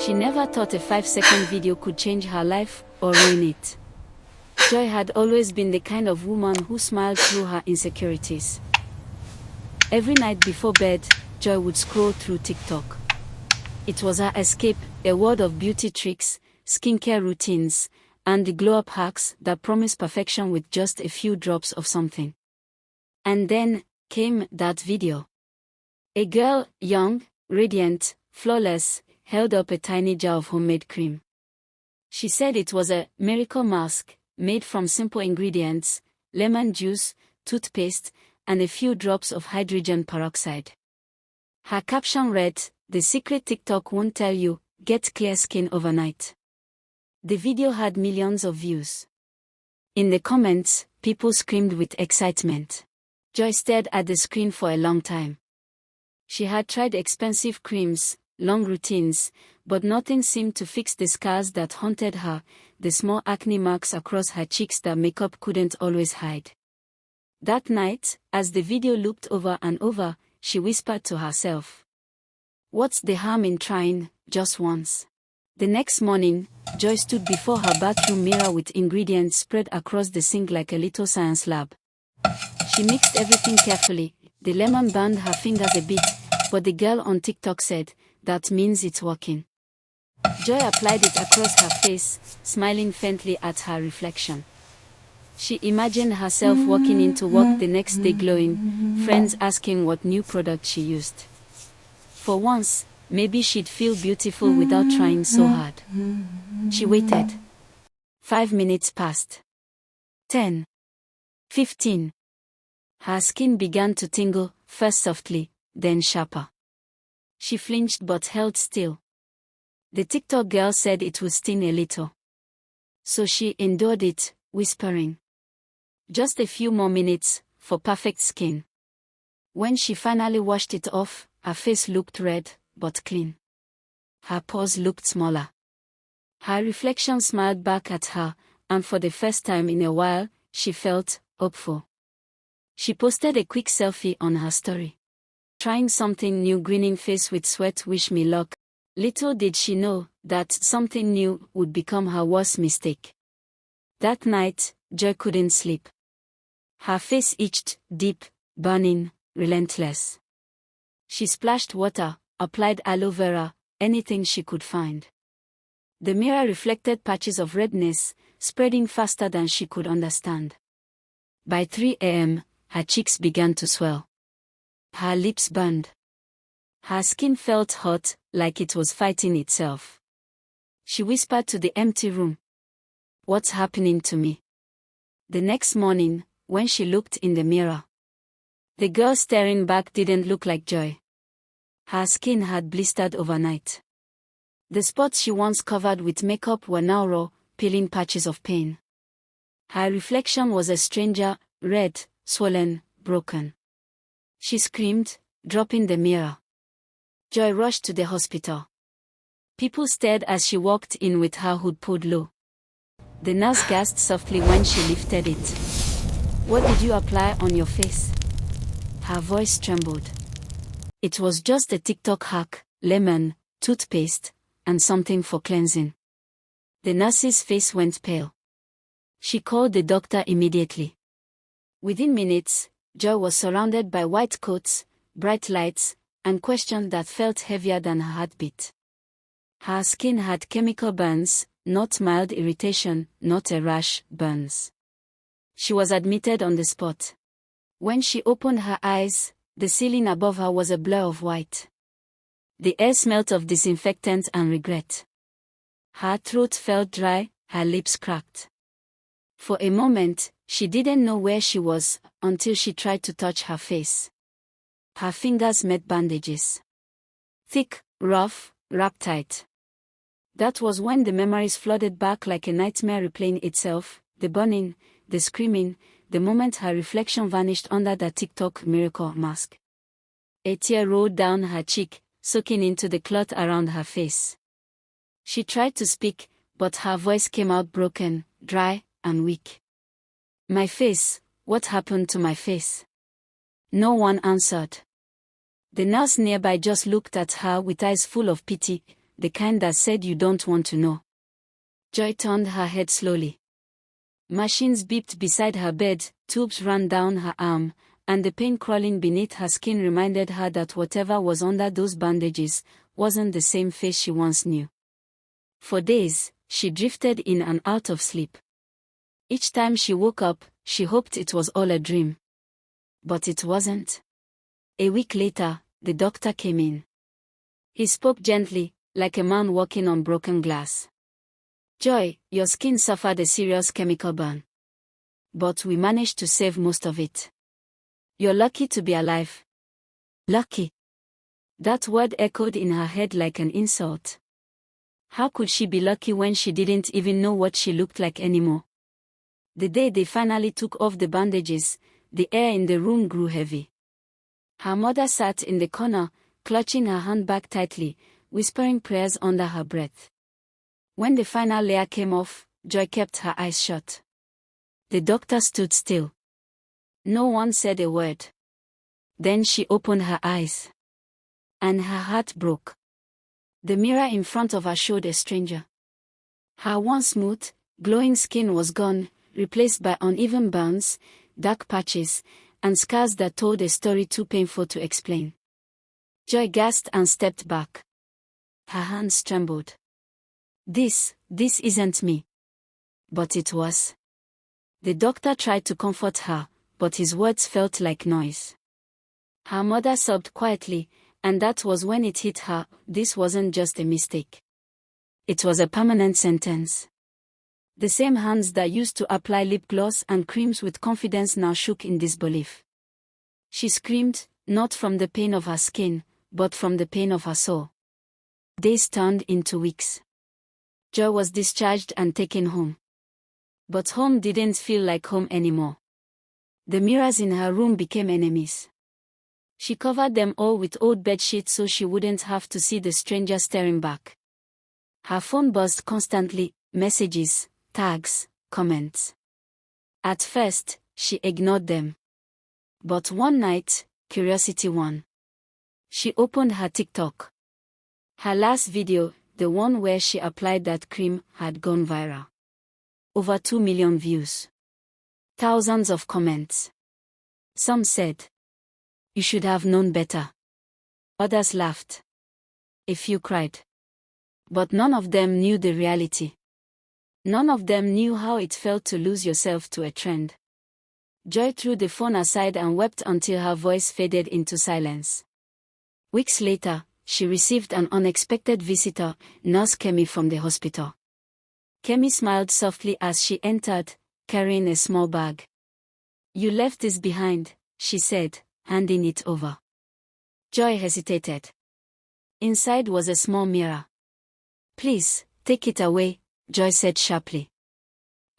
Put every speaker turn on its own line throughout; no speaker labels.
She never thought a 5-second video could change her life or ruin it. Joy had always been the kind of woman who smiled through her insecurities. Every night before bed, Joy would scroll through TikTok. It was her escape, a world of beauty tricks, skincare routines, and the glow-up hacks that promise perfection with just a few drops of something. And then came that video. A girl, young, radiant, flawless, held up a tiny jar of homemade cream. She said it was a miracle mask, made from simple ingredients, lemon juice, toothpaste, and a few drops of hydrogen peroxide. Her caption read, "The secret TikTok won't tell you, get clear skin overnight." The video had millions of views. In the comments, people screamed with excitement. Joy stared at the screen for a long time. She had tried expensive creams, long routines, but nothing seemed to fix the scars that haunted her, the small acne marks across her cheeks that makeup couldn't always hide. That night, as the video looped over and over, she whispered to herself, "What's the harm in trying, just once?" The next morning, Joy stood before her bathroom mirror with ingredients spread across the sink like a little science lab. She mixed everything carefully. The lemon burned her fingers a bit, but the girl on TikTok said, "That means it's working." Joy applied it across her face, smiling faintly at her reflection. She imagined herself walking into work the next day glowing, friends asking what new product she used. For once, maybe she'd feel beautiful without trying so hard. She waited. 5 minutes passed. 10. 15. Her skin began to tingle, first softly, then sharper. She flinched but held still. The TikTok girl said it would sting a little. So she endured it, whispering, "Just a few more minutes, for perfect skin." When she finally washed it off, her face looked red, but clean. Her pores looked smaller. Her reflection smiled back at her, and for the first time in a while, she felt hopeful. She posted a quick selfie on her story. Trying something new, grinning face with sweat, wish me luck. Little did she know that something new would become her worst mistake. That night, Joy couldn't sleep. Her face itched, deep, burning, relentless. She splashed water, applied aloe vera, anything she could find. The mirror reflected patches of redness, spreading faster than she could understand. By 3 a.m., her cheeks began to swell. Her lips burned. Her skin felt hot, like it was fighting itself. She whispered to the empty room, "What's happening to me?" The next morning, when she looked in the mirror, the girl staring back didn't look like Joy. Her skin had blistered overnight. The spots she once covered with makeup were now raw, peeling patches of pain. Her reflection was a stranger, red, swollen, broken. She screamed, dropping the mirror. Joy rushed to the hospital. People stared as she walked in with her hood pulled low. The nurse gasped softly when she lifted it. "What did you apply on your face?" Her voice trembled. It was just a TikTok hack, lemon, toothpaste, and something for cleansing. The nurse's face went pale. She called the doctor immediately. Within minutes, Joy was surrounded by white coats, bright lights, and questions that felt heavier than her heartbeat. Her skin had chemical burns, not mild irritation, not a rash, burns. She was admitted on the spot. When she opened her eyes, the ceiling above her was a blur of white. The air smelt of disinfectant and regret. Her throat felt dry, her lips cracked. For a moment, she didn't know where she was, until she tried to touch her face. Her fingers met bandages. Thick, rough, wrapped tight. That was when the memories flooded back like a nightmare replaying itself, the burning, the screaming, the moment her reflection vanished under the TikTok miracle mask. A tear rolled down her cheek, soaking into the cloth around her face. She tried to speak, but her voice came out broken, dry, and weak. "My face, what happened to my face?" No one answered. The nurse nearby just looked at her with eyes full of pity, the kind that said you don't want to know. Joy turned her head slowly. Machines beeped beside her bed, tubes ran down her arm, and the pain crawling beneath her skin reminded her that whatever was under those bandages wasn't the same face she once knew. For days, she drifted in and out of sleep. Each time she woke up, she hoped it was all a dream. But it wasn't. A week later, the doctor came in. He spoke gently, like a man walking on broken glass. Joy, your skin suffered a serious chemical burn. But we managed to save most of it. You're lucky to be alive. Lucky. That word echoed in her head like an insult. How could she be lucky when she didn't even know what she looked like anymore? The day they finally took off the bandages, the air in the room grew heavy. Her mother sat in the corner, clutching her handbag tightly, whispering prayers under her breath. When the final layer came off, Joy kept her eyes shut. The doctor stood still. No one said a word. Then she opened her eyes. And her heart broke. The mirror in front of her showed a stranger. Her once smooth, glowing skin was gone, replaced by uneven burns, dark patches, and scars that told a story too painful to explain. Joy gasped and stepped back. Her hands trembled. This isn't me. But it was. The doctor tried to comfort her, but his words felt like noise. Her mother sobbed quietly, and that was when it hit her, this wasn't just a mistake. It was a permanent sentence. The same hands that used to apply lip gloss and creams with confidence now shook in disbelief. She screamed, not from the pain of her skin, but from the pain of her soul. Days turned into weeks. Joy was discharged and taken home. But home didn't feel like home anymore. The mirrors in her room became enemies. She covered them all with old bedsheets so she wouldn't have to see the stranger staring back. Her phone buzzed constantly, messages, tags, comments. At first, she ignored them. But one night, curiosity won. She opened her TikTok. Her last video, the one where she applied that cream, had gone viral. Over 2 million views. Thousands of comments. Some said, "You should have known better." Others laughed. A few cried. But none of them knew the reality. None of them knew how it felt to lose yourself to a trend. Joy threw the phone aside and wept until her voice faded into silence. Weeks later, she received an unexpected visitor, Nurse Kemi from the hospital. Kemi smiled softly as she entered, carrying a small bag. "You left this behind," she said, handing it over. Joy hesitated. Inside was a small mirror. "Please, take it away," Joy said sharply.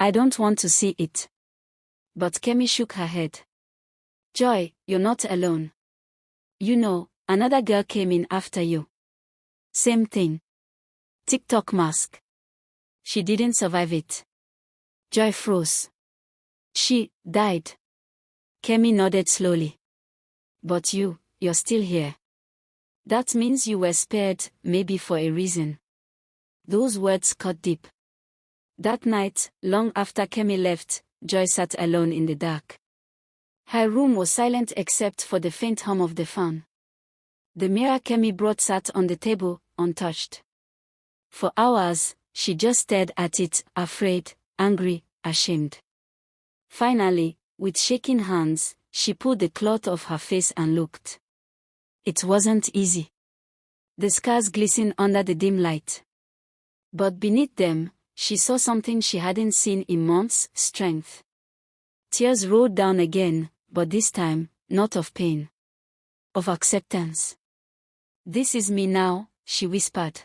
"I don't want to see it." But Kemi shook her head. "Joy, you're not alone. You know, another girl came in after you. Same thing. TikTok mask. She didn't survive it." Joy froze. "She died." Kemi nodded slowly. "But you're still here. That means you were spared, maybe for a reason." Those words cut deep. That night, long after Kemi left, Joy sat alone in the dark. Her room was silent except for the faint hum of the fan. The mirror Kemi brought sat on the table, untouched. For hours, she just stared at it, afraid, angry, ashamed. Finally, with shaking hands, she pulled the cloth off her face and looked. It wasn't easy. The scars glistened under the dim light. But beneath them, she saw something she hadn't seen in months: strength. Tears rolled down again, but this time, not of pain. Of acceptance. "This is me now," she whispered.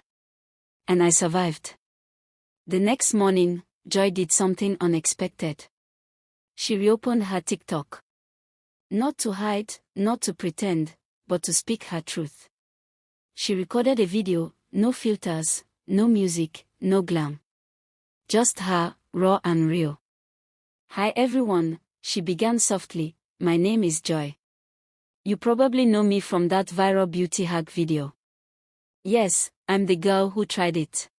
"And I survived." The next morning, Joy did something unexpected. She reopened her TikTok. Not to hide, not to pretend, but to speak her truth. She recorded a video, no filters, no music, no glam. Just her, raw and real. "Hi everyone," she began softly, "my name is Joy. You probably know me from that viral beauty hack video. Yes, I'm the girl who tried it.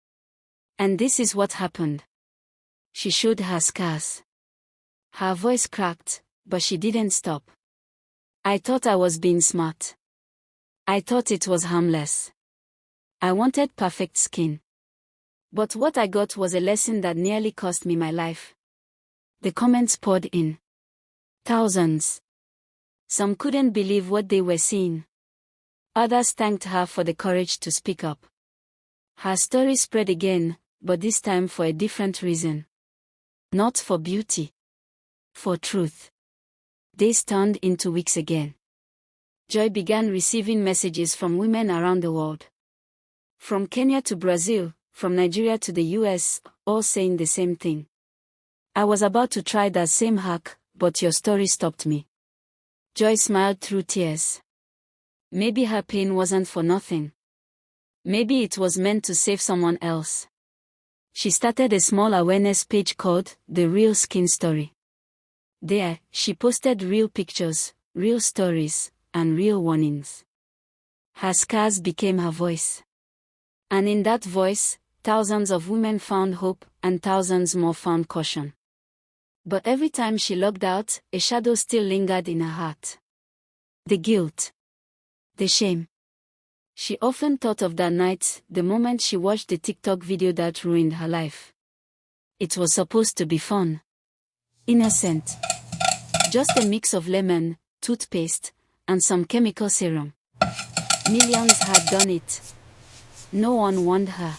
And this is what happened. She showed her scars. Her voice cracked, but she didn't stop. I thought I was being smart. I thought it was harmless. I wanted perfect skin. But what I got was a lesson that nearly cost me my life. The comments poured in. Thousands. Some couldn't believe what they were seeing. Others thanked her for the courage to speak up. Her story spread again, but this time for a different reason. Not for beauty. For truth. Days turned into weeks again. Joy began receiving messages from women around the world. From Kenya to Brazil, from Nigeria to the US, all saying the same thing. I was about to try that same hack, but your story stopped me. Joy smiled through tears. Maybe her pain wasn't for nothing. Maybe it was meant to save someone else. She started a small awareness page called The Real Skin Story. There, she posted real pictures, real stories, and real warnings. Her scars became her voice. And in that voice, thousands of women found hope, and thousands more found caution. But every time she logged out, a shadow still lingered in her heart. The guilt. The shame. She often thought of that night, the moment she watched the TikTok video that ruined her life. It was supposed to be fun. Innocent. Just a mix of lemon, toothpaste, and some chemical serum. Millions had done it. No one warned her.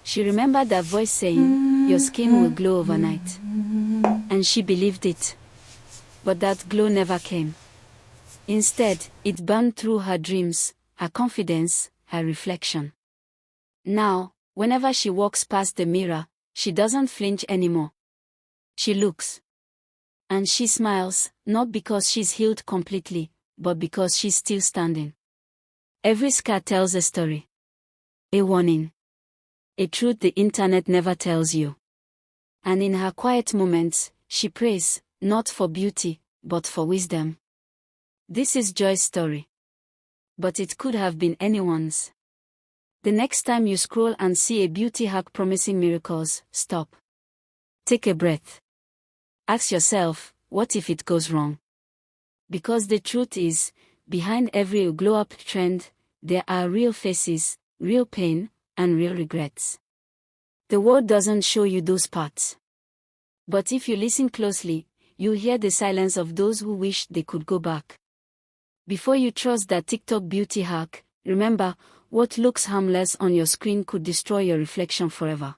She remembered that voice saying, "Your skin will glow overnight." And she believed it. But that glow never came. Instead, it burned through her dreams, her confidence, her reflection. Now, whenever she walks past the mirror, she doesn't flinch anymore. She looks. And she smiles, not because she's healed completely, but because she's still standing. Every scar tells a story. A warning. A truth the internet never tells you. And in her quiet moments, she prays, not for beauty, but for wisdom. This is Joy's story. But it could have been anyone's. The next time you scroll and see a beauty hack promising miracles, stop. Take a breath. Ask yourself, what if it goes wrong? Because the truth is, behind every glow-up trend, there are real faces, real pain, and real regrets. The world doesn't show you those parts. But if you listen closely, you hear the silence of those who wish they could go back. Before you trust that TikTok beauty hack, remember, what looks harmless on your screen could destroy your reflection forever.